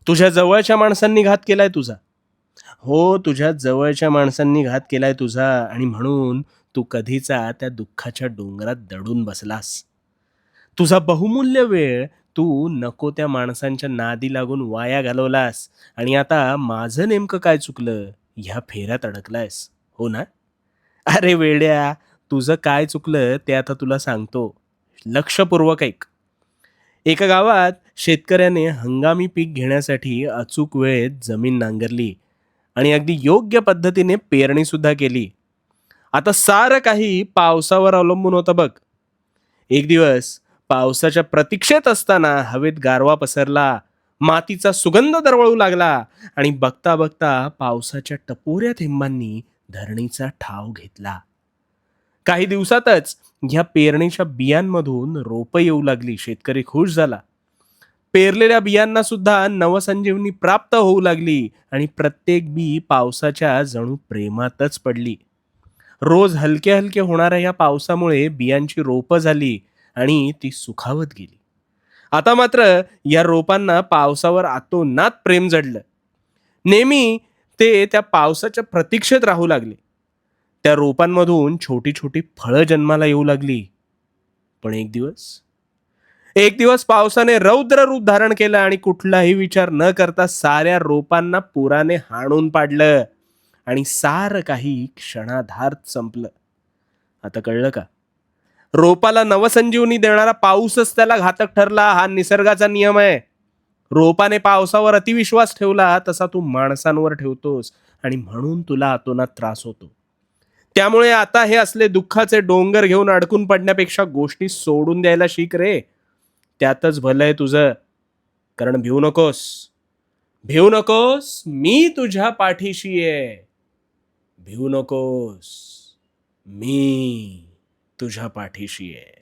तुझ्या जवळच्या माणसांनी घात केलाय तुझा. हो, तुझ्या जवळच्या माणसांनी घात केलाय तुझा आणि म्हणून तू कधीचा त्या दुःखाच्या डोंगरात दडून बसलास. तुझा बहुमूल्य वेळ तू नको त्या माणसांच्या नादी लागून वाया घालवलास आणि आता माझं नेमकं काय चुकलं ह्या फेऱ्यात अडकलायस, हो ना? अरे वेड्या, तुझं काय चुकलं ते आता तुला सांगतो. लक्षपूर्वक ऐक. एका गावात शेतकऱ्याने हंगामी पीक घेण्यासाठी अचूक वेळेत जमीन नांगरली आणि अगदी योग्य पद्धतीने पेरणी सुद्धा केली. आता सारं काही पावसावर अवलंबून होतं बघ. एक दिवस पावसाच्या प्रतीक्षेत असताना हवेत गारवा पसरला, मातीचा सुगंध दरवळू लागला आणि बघता बघता पावसाच्या टपोऱ्या थेंबांनी धरणीचा ठाव घेतला. काही दिवसातच ह्या पेरणीच्या बियांमधून रोपं येऊ लागली. शेतकरी खुश झाला. पेरलेल्या बियांना सुद्धा नवसंजीवनी प्राप्त होऊ लागली आणि प्रत्येक बी पावसाच्या जणू प्रेमातच पडली. रोज हलके हलके होणाऱ्या या पावसामुळे बियांची रोपं झाली आणि ती सुखावत गेली. आता मात्र या रोपांना पावसावर आतोनात प्रेम जडलं. नेहमी ते त्या पावसाच्या प्रतीक्षेत राहू लागले. त्या रोपांमधून छोटी छोटी फळं जन्माला येऊ लागली. पण एक दिवस पावसाने रौद्र रूप धारण केलं आणि कुठलाही विचार न करता साऱ्या रोपांना पुराने हाणून पाडलं आणि सारं काही क्षणार्धात संपलं. आता कळलं का? रोपाला नवसंजीवनी देणारा पाऊसच त्याला घातक ठरला, हा निसर्गाचा नियम आहे. रोपाने पावसावर अतिविश्वास ठेवला तसा तू माणसांवर ठेवतोस आणि म्हणून तुला अतोनात त्रास होतो. त्यामुळे आता हे असले दुःखाचे डोंगर घेऊन अडकून पडण्यापेक्षा गोष्टी सोडून द्यायला शिक रे. त्यातच भलं आहे तुझं. कारण भिवू नकोस, मी तुझ्या पाठीशी आहे. भिवू नकोस, मी तुझ्या पाठीशी आहे.